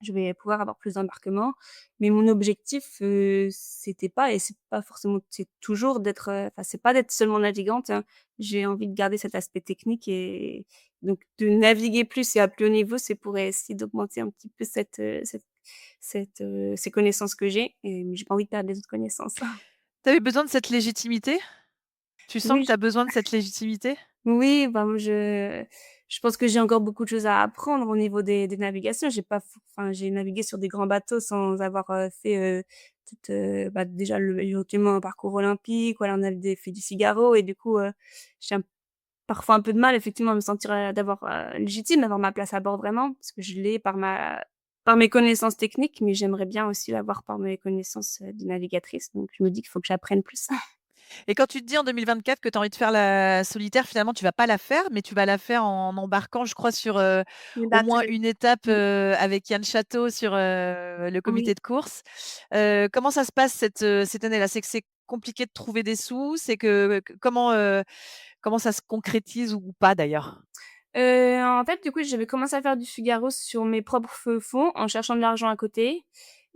je vais pouvoir avoir plus d'embarquements». Mais mon objectif, c'était pas, et c'est pas forcément, c'est toujours d'être, enfin, c'est pas d'être seulement navigante, hein. J'ai envie de garder cet aspect technique, et donc de naviguer plus et à plus haut niveau, c'est pour essayer d'augmenter un petit peu ces connaissances que j'ai, mais j'ai pas envie de perdre les autres connaissances. Tu avais besoin de cette légitimité? Tu sens que Oui, tu as besoin de cette légitimité? oui, bah, moi, je pense que j'ai encore beaucoup de choses à apprendre au niveau des navigations. J'ai pas f Enfin, j'ai navigué sur des grands bateaux sans avoir, fait, toute, bah, déjà le éventuellement un parcours olympique, ou alors on avait fait du Figaro, et du coup, j'ai un parfois un peu de mal effectivement à me sentir, légitime, d'avoir ma place à bord vraiment, parce que je l'ai par mes connaissances techniques, mais j'aimerais bien aussi l'avoir par mes connaissances, de navigatrice, donc je me dis qu'il faut que j'apprenne plus. Et quand tu te dis en 2024 que tu as envie de faire la solitaire, finalement, tu vas pas la faire, mais tu vas la faire en embarquant, je crois, sur, Les au bateaux, moins une étape, mmh, avec Yann Château sur, le oui. comité de course. Comment ça se passe cette année-là? C'est que c'est compliqué de trouver des sous? C'est que comment ça se concrétise ou pas d'ailleurs? En fait, du coup, j'avais commencé à faire du Figaro sur mes propres fonds, en cherchant de l'argent à côté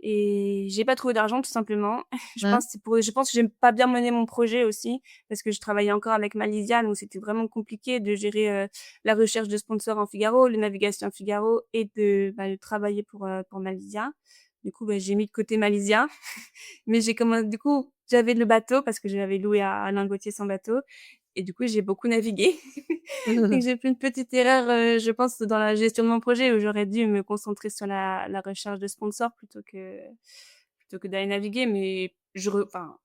et j'ai pas trouvé d'argent tout simplement. Mmh. Je pense que j'ai pas bien mené mon projet aussi, parce que je travaillais encore avec Malizia, donc c'était vraiment compliqué de gérer, la recherche de sponsors en Figaro, les navigations en Figaro et de travailler pour Malizia. Du coup, j'ai mis de côté Malizia, mais du coup, j'avais le bateau parce que j'avais loué à Alain Gauthier son bateau et du coup, j'ai beaucoup navigué. Et j'ai fait une petite erreur, je pense dans la gestion de mon projet où j'aurais dû me concentrer sur la recherche de sponsors plutôt que d'aller naviguer, mais je Pas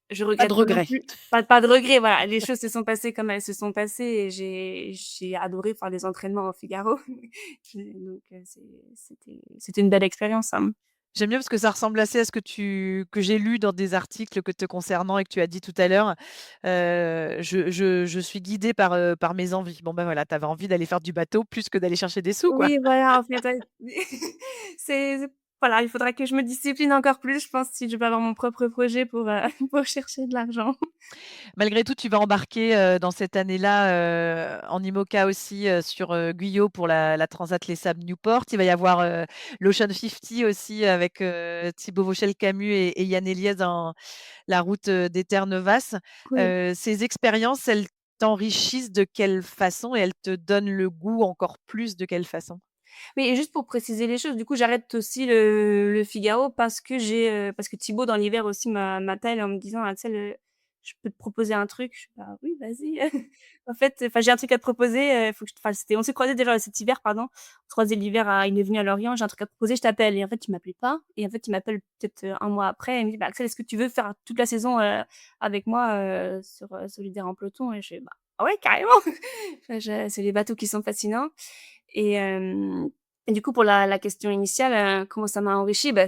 de regrette pas non regret. plus. Pas de regret, voilà. Les choses se sont passées comme elles se sont passées et j'ai adoré faire les entraînements au Figaro. Donc c'était une belle expérience, hein. J'aime bien parce que ça ressemble assez à ce que j'ai lu dans des articles que te concernant et que tu as dit tout à l'heure. Je suis guidée par mes envies. Bon, ben, voilà, tu avais envie d'aller faire du bateau plus que d'aller chercher des sous, quoi. Oui, voilà, en fait, ouais. C'est voilà, il faudra que je me discipline encore plus, je pense, si je veux avoir mon propre projet pour chercher de l'argent. Malgré tout, tu vas embarquer, dans cette année-là, en IMOCA aussi, sur, Guyot pour la Transat Les Sables Newport. Il va y avoir, l'Ocean 50 aussi avec, Thibaut Vauchel-Camus et Yann Eliès dans la route, des Terres Neuvas. Oui. Ces expériences, elles t'enrichissent de quelle façon et elles te donnent le goût encore plus de quelle façon? Mais juste pour préciser les choses, du coup, j'arrête aussi le Figaro parce que Thibaut dans l'hiver aussi m'appelle en me disant: «Axel, je peux te proposer un truc?» Je fais: «Bah oui, vas-y». En fait, j'ai un truc à te proposer, faut que je c'était on s'est croisés déjà cet hiver, pardon. On s'est croisés l'hiver il est venu à Lorient: «J'ai un truc à te proposer, je t'appelle» et en fait, il m'appelait pas et en fait, il m'appelle peut-être, 1 mois après et il me dit: «Bah Axel, est-ce que tu veux faire toute la saison, avec moi, sur, Solidaire en peloton?» et je fais: «Bah ah ouais, carrément!» Enfin, je c'est les bateaux qui sont fascinants et et du coup, pour la question initiale, comment ça m'a enrichie? Bah,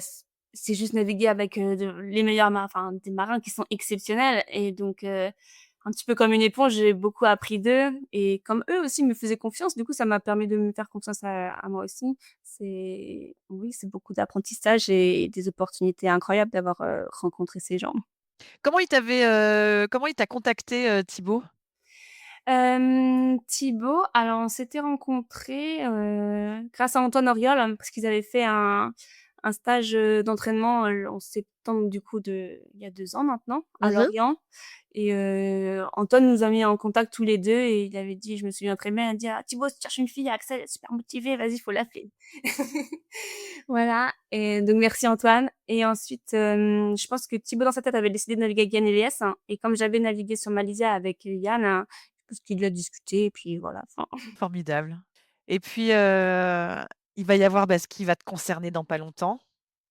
c'est juste naviguer avec, de les meilleurs des marins qui sont exceptionnels et donc un petit peu comme une éponge, j'ai beaucoup appris d'eux et comme eux aussi me faisaient confiance, du coup, ça m'a permis de me faire confiance à moi aussi. C'est beaucoup d'apprentissage et des opportunités incroyables d'avoir, rencontré ces gens. Comment il t'a contacté, Thibaut? Thibaut, alors on s'était rencontrés, grâce à Antoine Auriol, parce qu'ils avaient fait un stage, d'entraînement, en septembre du coup de il y a 2 ans maintenant, à Mmh. Lorient et Antoine nous a mis en contact tous les 2 et il avait dit je me souviens très bien, il a dit: «Ah Thibaut, si tu cherches une fille, Axel, elle est super motivée, vas-y, faut l'appeler». Voilà et donc merci Antoine et ensuite, je pense que Thibaut dans sa tête avait décidé de naviguer avec Yann Eliès et comme j'avais navigué sur Malaysia avec Yann, je pense qu'il a discuté et puis voilà, enfin Formidable. Et puis, il va y avoir, bah, ce qui va te concerner dans pas longtemps,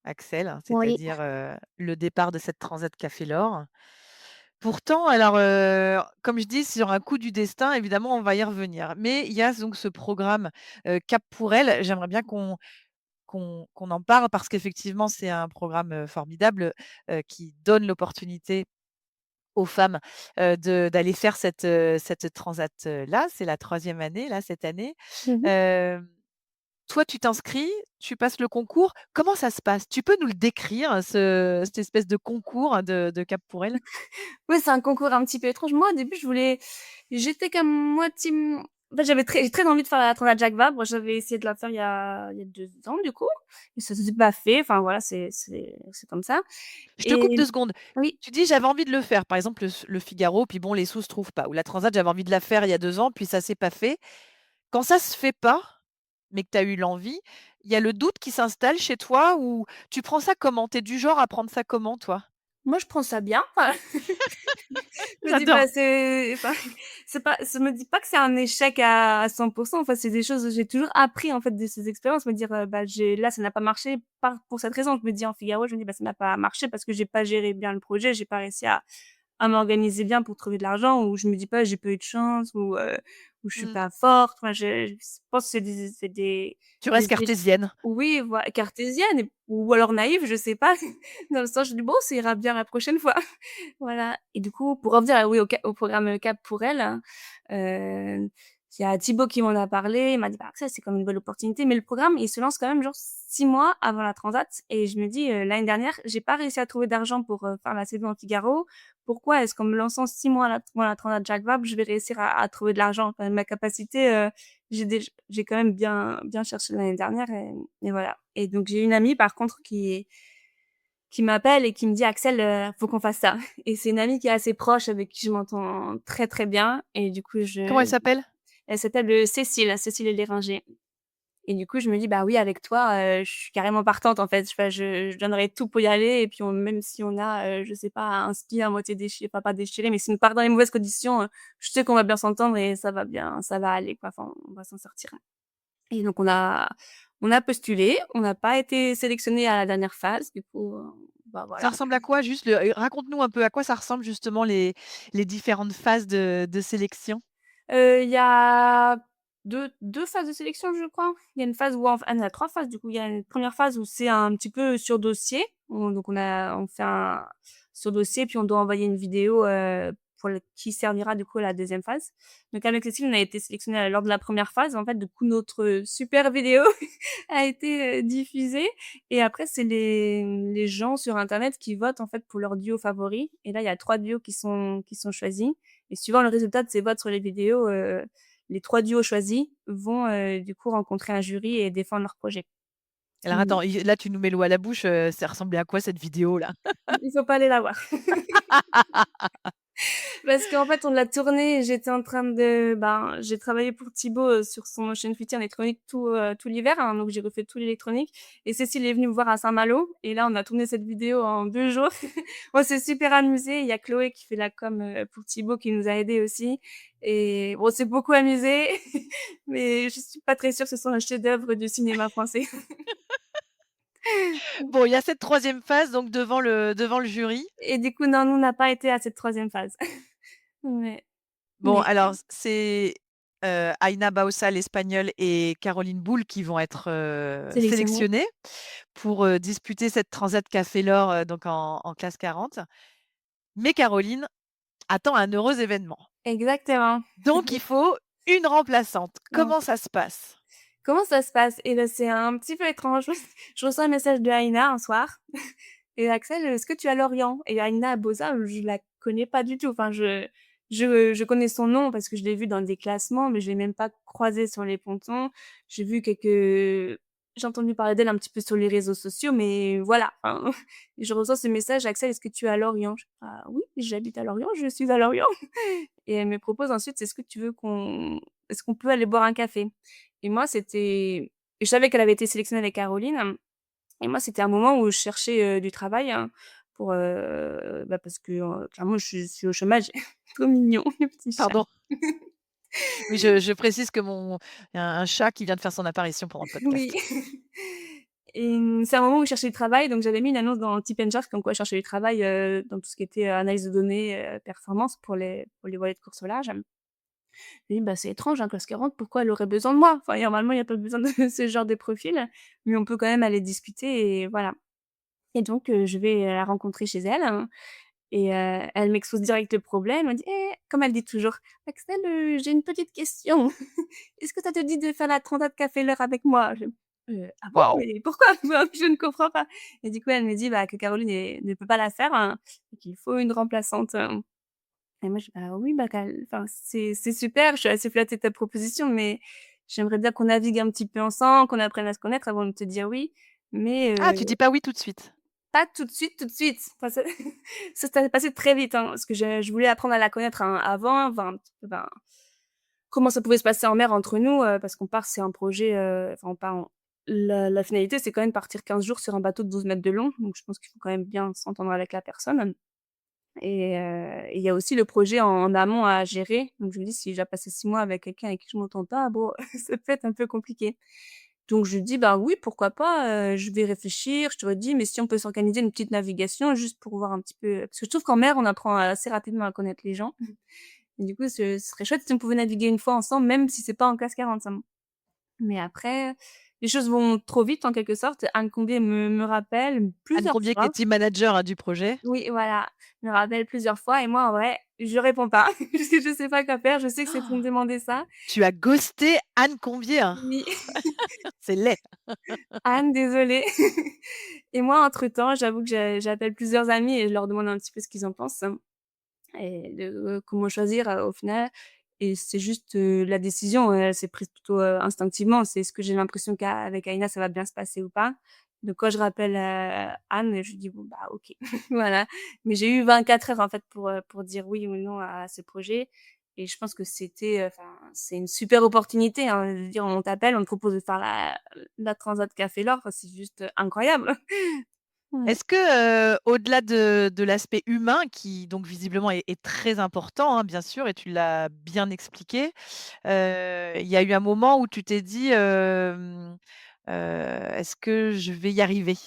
Axel, hein, oui. c'est-à-dire, le départ de cette transat Café L'Or. Pourtant, alors, comme je dis, sur un coup du destin, évidemment, on va y revenir. Mais il y a donc ce programme, Cap pour elle. J'aimerais bien qu'on en parle parce qu'effectivement, c'est un programme, formidable, qui donne l'opportunité aux femmes, d'aller faire cette transat, là. C'est la troisième année, là, cette année. Mmh mh. Hem, Toi, tu t'inscris, tu passes le concours. Comment ça se passe? Tu peux nous le décrire, cette espèce de concours de Cap pour elle? Ouais, c'est un concours un petit peu étrange. Moi, au début, j'étais comme moitié, en fait, j'ai très envie de faire la Transat Jacques Vabre. J'avais essayé de la faire il y a 2 ans, du coup et ça s'est pas fait. Enfin, voilà, c'est comme ça Je te coupe et 2 secondes. oui. Tu dis: «J'avais envie de le faire», par exemple, le Figaro, puis bon, les sous se trouvent pas. Ou la Transat, j'avais envie de la faire il y a 2 ans, puis ça s'est pas fait. Quand ça se fait pas, mais que tu as eu l'envie, il y a le doute qui s'installe chez toi ou tu prends ça comment? Tu es du genre à prendre ça comment, toi? Moi, je prends ça bien. Je me dis J'adore. pas c'est pas je me dis pas que c'est un échec à 100. Enfin, c'est des choses j'ai toujours appris, en fait, de ces expériences. Me dire, bah, j'ai là, ça n'a pas marché pas pour cette raison. Je me dis en Figaro, je me dis: «Bah, ça n'a pas marché parce que j'ai pas géré bien le projet, j'ai pas réussi à m'organiser bien pour trouver de l'argent, où je me dis pas: «J'ai pas eu de chance» ou «Je suis Mmh. pas forte». Enfin, je pense que Tu des restes cartésienne. oui, cartésienne ou alors naïve, je sais pas. Dans le sens, je dis: «Bon, ça ira bien la prochaine fois». Voilà et du coup, pour revenir, oui, au programme, Cap pour elle, hein, heu, il y a Thibaut qui m'en a parlé. Il m'a dit: «Bah, ça, c'est comme une belle opportunité». Mais le programme, il se lance quand même genre 6 mois avant la Transat et je me dis, l'année dernière, j'ai pas réussi à trouver d'argent pour, faire la saison au Figaro. Pourquoi est-ce qu'en me lançant 6 mois avant la Transat Jacques Vabre, je vais réussir à trouver de l'argent? Enfin, ma capacité, j'ai quand même bien cherché l'année dernière et voilà et donc j'ai une amie par contre qui m'appelle et qui me dit: «Axel, faut qu'on fasse ça» et c'est une amie qui est assez proche avec qui je m'entends très, très bien et du coup Comment elle s'appelle? elle s'appelle, Cécile Léringer et du coup je me dis: «Bah oui avec toi, je suis carrément partante en fait». Enfin je donnerais tout pour y aller et puis même si on a, je sais pas un ski à moitié déchiré, enfin pas déchiré, mais si on part dans les mauvaises conditions, je sais qu'on va bien s'entendre et ça va aller quoi, enfin on va s'en sortir. Et donc on a postulé, on n'a pas été sélectionnés à la dernière phase, du coup, bah, Ça voilà. ressemble à quoi juste raconte-nous un peu à quoi ça ressemble justement les différentes phases de sélection? Il y a deux phases de sélection, je crois. Il y a une phase où il y en a 3 phases du coup. Il y a une première phase où c'est un petit peu sur dossier. Donc on fait un sur dossier, puis on doit envoyer une vidéo, pour le qui servira du coup à la deuxième phase. Donc avec Cécile, on a été sélectionnés, lors de la première phase. En fait, du coup, notre, super vidéo a été, diffusée et après c'est les gens sur internet qui votent, en fait, pour leur duo favori et là, il y a 3 duos qui sont choisis et suivant le résultat de ces votes sur les vidéos, les 3 duos choisis vont, du coup rencontrer un jury et défendre leur projet. Alors Mmh. attends, là tu nous mets l'eau à la bouche, ça ressemblait à quoi cette vidéo-là? Il faut pas aller la voir. Parce qu'en fait, on l'a tourné, j'étais en train de j'ai travaillé pour Thibaut, sur son chaîne Future en électronique tout l'hiver, hein, donc j'ai refait tout l'électronique et Cécile est venue me voir à Saint-Malo et là, on a tourné cette vidéo en 2 jours. On s'est super amusés. Il y a Chloé qui fait la com, pour Thibaut qui nous a aidés aussi et on s'est beaucoup amusés, mais je suis pas très sûre que ce soit un chef-d'œuvre du cinéma français. Bon, il y a cette troisième phase donc devant le jury. Et du coup, non, nous, on n'a pas été à cette troisième phase. Ouais, Bon mais alors c'est, Aïna Baossa l'espagnole et Caroline Boule qui vont être, sélectionné. sélectionnées pour, disputer cette transat Café L'Or, donc en classe 40. Mais Caroline attend un heureux événement. Exactement. Donc il faut une remplaçante. Ouais. Comment ça se passe? Comment ça se passe? Et ben, c'est un petit peu étrange. Je reçois un message de Aïna un soir et «Axel, est-ce que tu es à Lorient?» et Aïna Boza, je la connais pas du tout. Enfin, je connais son nom parce que je l'ai vu dans des classements, mais je l'ai même pas croisée sur les pontons. J'ai vu quelques j'ai entendu parler d'elle un petit peu sur les réseaux sociaux, mais voilà, enfin, je reçois ce message: «Axel, est-ce que tu es à Lorient?» Je fais: «Ah oui, j'habite à Lorient, je suis à Lorient» et elle me propose ensuite: «Est-ce que tu veux qu'on est-ce qu'on peut aller boire un café?» et moi, je savais qu'elle avait été sélectionnée avec Caroline et moi, c'était un moment où je cherchais, du travail, hein, pour, parce que, clairement, je suis au chômage. Trop mignon, le petit chat. Pardon. Oui, je précise que mon il y a un chat qui vient de faire son apparition pendant le Oui podcast. et c'est un moment où je cherchais du travail, donc j'avais mis une annonce dans Tip Job comme quoi je cherchais du travail, dans tout ce qui était, analyse de données, performance pour les volets de course au large. J'ai dit: «Bah, c'est étrange, hein, classe 40, pourquoi elle aurait besoin de moi? Enfin, normalement, il y a pas besoin de ce genre de profil, mais on peut quand même aller discuter» et voilà et donc je vais la rencontrer chez elle, hein, et elle m'expose direct le problème. Elle me dit: «Eh», comme elle dit toujours: «Axel, j'ai une petite question. Est-ce que ça te dit de faire la transat café L'Heure avec moi?» Je «Ah bon? Waouh! Mais pourquoi?» Je ne comprends pas et du coup, elle me dit, que Caroline ne peut pas la faire, hein, et qu'il faut une remplaçante, et moi je dis: «Bah oui, enfin c'est super, je suis assez flattée de ta proposition, mais j'aimerais bien qu'on navigue un petit peu ensemble, qu'on apprenne à se connaître avant de te dire oui, mais Ah, tu dis pas oui tout de suite? pas tout de suite, tout de suite». Enfin ça ça s'est passé très vite, hein, parce que je voulais apprendre à la connaître, hein, avant, voir un petit peu, comment ça pouvait se passer en mer entre nous, parce qu'on part c'est un projet, enfin on part en la finalité, c'est quand même partir 15 jours sur un bateau de 12 mètres de long, donc je pense qu'il faut quand même bien s'entendre avec la personne. Et il y a aussi le projet en amont à gérer. Donc je me dis: «Si je dois passer 6 mois avec quelqu'un avec qui je m'entends pas, bon, ça peut être un peu compliqué» Donc je lui dis: «Bah oui, pourquoi pas, je vais réfléchir, je te redis, mais si on peut s'organiser une petite navigation juste pour voir un petit peu» parce que je trouve qu'en mer, on apprend assez rapidement à connaître les gens et du coup, ce serait chouette si on pouvait naviguer une fois ensemble, même si c'est pas en classe 40 ça. Mais après, les choses vont trop vite en quelque sorte. Anne Combier me rappelle Anne plusieurs Combier qui fois. est team manager, hein, du projet. Oui, voilà, me rappelle plusieurs fois et moi, en vrai, je réponds pas parce que je sais pas quoi faire. Je sais que c'est pour me demander ça. Tu as ghosté Anne Combier, hein. Oui, C'est laid. Anne, désolée. Et moi, entre-temps, j'avoue que j'appelle plusieurs amis et je leur demande un petit peu ce qu'ils en pensent et de, comment choisir, au final et c'est juste, la décision, elle s'est prise plutôt, instinctivement. C'est est-ce que j'ai l'impression qu'avec Aïna, ça va bien se passer ou pas? Donc quand je rappelle, Anne, je lui dis: «Bon, bah, OK». Voilà. Mais j'ai eu 24 heures, en fait, pour dire oui ou non à ce projet et je pense que c'était, enfin, c'est une super opportunité, hein. Je veux dire, on t'appelle, on te propose de faire la Transat Café L'Or, enfin, c'est juste, incroyable. Ouais. Est-ce que, au-delà de l'aspect humain qui donc visiblement est très important, hein, bien sûr et tu l'as bien expliqué, il y a eu un moment où tu t'es dit, «Est-ce que je vais y arriver?»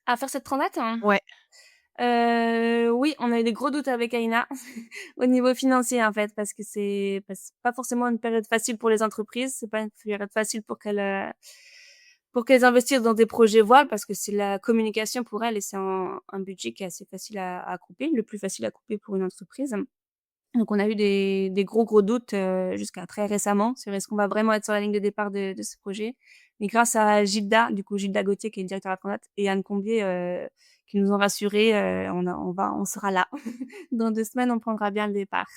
À faire cette Transat? Ouais, Oui, on a eu des gros doutes avec Aïna au niveau financier, en fait, parce que c'est pas forcément une période facile pour les entreprises. C'est pas une période facile pour qu'elles investissent dans des projets voiles parce que c'est la communication pour elles et c'est un budget qui est assez facile à couper, le plus facile à couper pour une entreprise. Donc on a eu des gros doutes, jusqu'à très récemment sur est-ce qu'on va vraiment être sur la ligne de départ de ce projet. Mais grâce à Gilda, du coup Gilda Gauthier qui est le directeur à Transat et Anne Combier, qui nous ont rassurés, on sera là. Dans 2 semaines, on prendra bien le départ.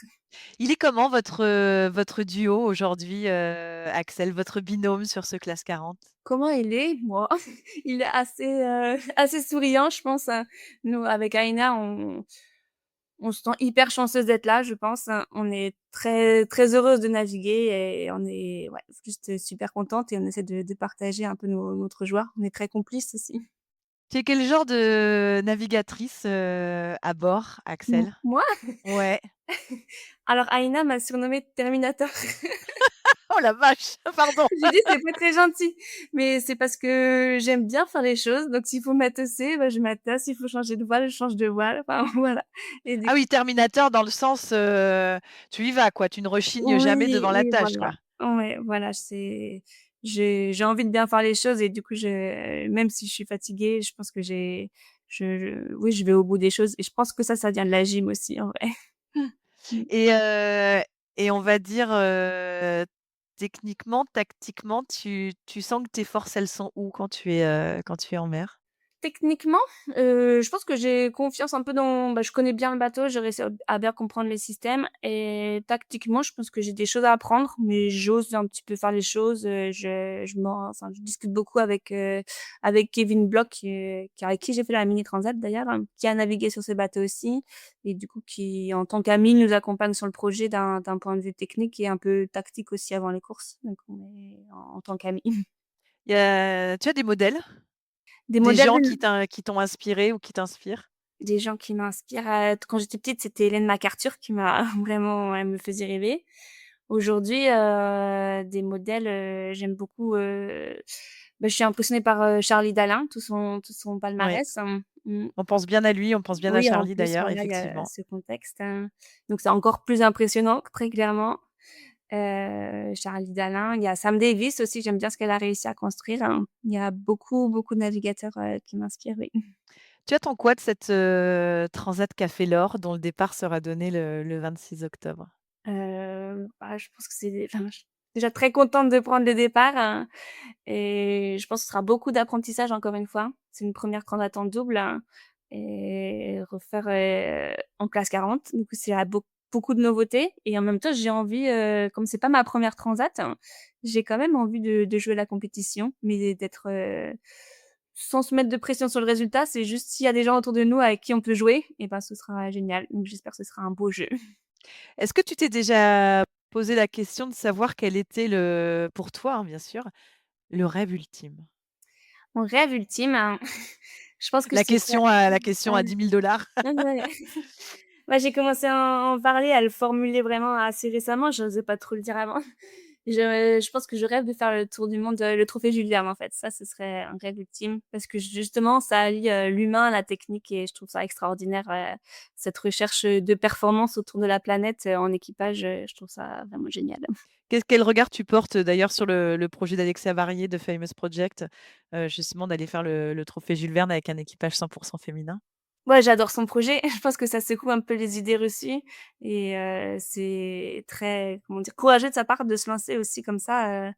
il est comment votre duo aujourd'hui, Axel, votre binôme sur ce Classe 40? Comment il est? Moi, il est assez, assez souriant, je pense, nous avec Aïna, on se sent hyper chanceuse d'être là, je pense, hein. On est très heureuse de naviguer et on est, ouais, juste super contente et on essaie de partager un peu notre joie. On est très complices aussi. Tu es quel genre de navigatrice, à bord, Axel? Moi? Ouais. Alors Aïna m'a surnommée Terminator. Oh la vache! Pardon. J'ai dit: «C'est pas très gentil», mais c'est parce que j'aime bien faire les choses, donc s'il faut m'atosser, bah, je m'attasse, s'il faut changer de voile, je change de voile, enfin voilà et du Ah oui, Terminator dans le sens, tu y vas quoi, tu ne rechignes jamais oui, devant la oui, tâche voilà. quoi. Ouais, voilà, c'est j'ai envie de bien faire les choses et du coup, je même si je suis fatiguée, je pense que oui, je vais au bout des choses et je pense que ça vient de la gym aussi, en vrai. Mmh. Et et on va dire, techniquement, tactiquement, tu sens que tes forces, elles sont où quand tu es en mer? Techniquement, je pense que j'ai confiance un peu dans je connais bien le bateau, j'ai réussi à bien comprendre les systèmes et tactiquement, je pense que j'ai des choses à apprendre, mais j'ose un petit peu faire les choses, je discute beaucoup avec Kevin Bloch, avec qui j'ai fait la mini transat d'ailleurs, qui a navigué sur ce bateau aussi et du coup qui, en tant qu'ami, nous accompagne sur le projet d'un point de vue technique et un peu tactique aussi avant les courses, donc on est en tant qu'amis. Tu as des modèles? Des Des modèles gens de qui t'ont inspiré ou qui t'inspirent? Des gens qui m'inspirent, quand j'étais petite, c'était Hélène MacArthur qui m'a vraiment elle me faisait rêver. Aujourd'hui, des modèles, j'aime beaucoup, je suis impressionnée par, Charlie Dalin, tout son Ouais, palmarès, mmh. on pense bien à lui, on pense bien à Oui, en Charlie plus, d'ailleurs, voilà, il y a effectivement. ce contexte, donc c'est encore plus impressionnant, très clairement. Charlie Dalin, il y a Sam Davis aussi, j'aime bien ce qu'elle a réussi à construire, hein. Il y a beaucoup de navigateurs, qui m'inspirent, oui. Tu attends quoi de cette, transat Café L'Or dont le départ sera donné le 26 octobre? Je pense que enfin, je suis déjà très contente de prendre le départ, et je pense que ce sera beaucoup d'apprentissage encore une fois. C'est une première transat en double, et refaire, en classe 40. Du coup, c'est à beaucoup de nouveautés et en même temps, j'ai envie, comme c'est pas ma première transat, j'ai quand même envie de jouer la compétition, mais d'être, sans se mettre de pression sur le résultat. C'est juste s'il y a des gens autour de nous avec qui on peut jouer et ben, ce sera génial. Donc j'espère que ce sera un beau jeu. Est-ce que tu t'es déjà posé la question de savoir quel était pour toi, hein, bien sûr, le rêve ultime? Mon rêve ultime, je pense que c'est La question à 10 000 $. ouais, ouais. J'ai commencé à en parler, à le formuler vraiment assez récemment, j'osais pas trop le dire avant. Je pense que je rêve de faire le tour du monde, le trophée Jules Verne, en fait. Ça, ce serait un rêve ultime parce que justement, ça allie, l'humain, la technique et je trouve ça extraordinaire, cette recherche, de performance autour de la planète, en équipage, je trouve ça vraiment génial. Quel regard tu portes, d'ailleurs sur le projet d'Alexia Varier de Famous Project, justement d'aller faire le trophée Jules Verne avec un équipage 100 féminin? Ouais, j'adore son projet. Je pense que ça secoue un peu les idées reçues et c'est très, comment dire? Courageux de sa part de se lancer aussi comme ça,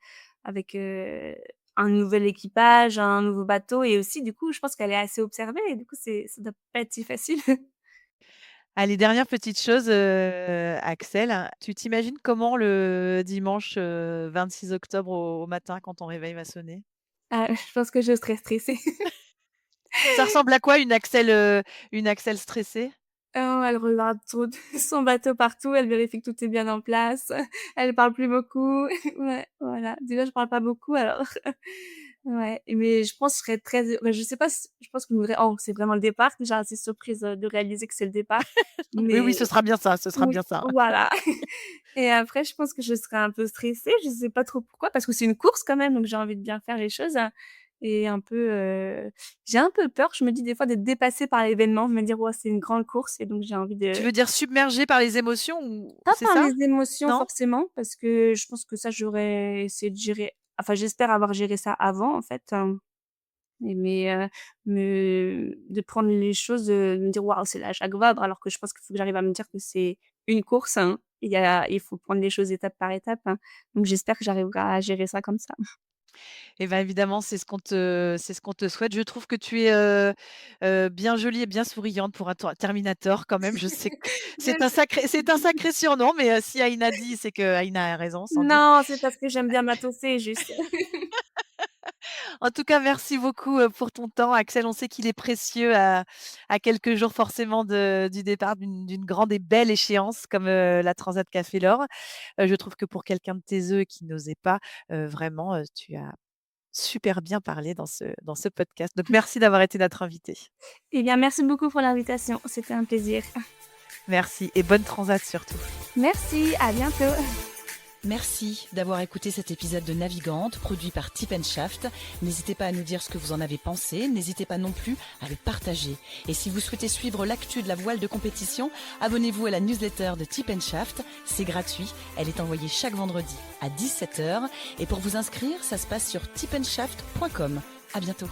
avec, un nouvel équipage, un nouveau bateau et aussi du coup, je pense qu'elle est assez observée et du coup, ça doit pas être si facile. Allez, dernière petite chose, Axel, tu t'imagines comment le dimanche, 26 octobre au matin quand ton réveil va sonner? Ah, je pense que je serais stressée. Ça ressemble à quoi une Axel stressée? Oh, elle regarde trop son bateau partout, elle vérifie que tout est bien en place, elle parle plus beaucoup. Ouais, voilà. Déjà, je parle pas beaucoup alors ouais, mais je pense que je serais très bah, je sais pas si je pense que je me dirais: «Oh, c'est vraiment le départ», déjà assez surprise, de réaliser que c'est le départ, Oui, oui, ce mais sera bien ça, ce sera oui, bien ça. voilà et après je pense que je serais un peu stressée, je sais pas trop pourquoi, parce que c'est une course quand même, donc j'ai envie de bien faire les choses et un peu, j'ai un peu peur, je me dis des fois d'être dépassée par l'événement, de me dire: «Ouais, c'est une grande course» et donc j'ai envie Tu de veux dire submergée par les émotions ou pas c'est par ça? les émotions Non? forcément, parce que je pense que ça j'aurais essayé de gérer enfin j'espère avoir géré ça avant en fait, et me de prendre les choses, de me dire: «Waouh, c'est la Jacques Vabre», alors que je pense qu'il faut que j'arrive à me dire que c'est une course, hein. Il faut prendre les choses étape par étape, hein. Donc j'espère que j'arriverai à gérer ça comme ça. Eh ben, évidemment, c'est ce qu'on te souhaite. Je trouve que tu es, bien jolie et bien souriante pour un Terminator quand même. Je sais que c'est un sacré surnom, mais si Aïna dit, c'est que Aïna a raison sans doute. Non, c'est parce que j'aime bien matasser juste. En tout cas, merci beaucoup, pour ton temps, Axel. On sait qu'il est précieux à quelques jours forcément du départ d'une grande et belle échéance comme, la Transat Café L'Or. Je trouve que pour quelqu'un de tes œufs qui n'osait pas, vraiment, tu as super bien parlé dans ce podcast. Donc merci d'avoir été notre invité. Eh bien, merci beaucoup pour l'invitation, c'était un plaisir. Merci et bonne transat surtout. Merci, à bientôt. Merci d'avoir écouté cet épisode de Navigante produit par Tip Shaft. N'hésitez pas à nous dire ce que vous en avez pensé, n'hésitez pas non plus à le partager. Et si vous souhaitez suivre l'actu de la voile de compétition, abonnez-vous à la newsletter de Tip Shaft, c'est gratuit, elle est envoyée chaque vendredi à 17 h. Et pour vous inscrire, ça se passe sur tipandshaft.com. À bientôt.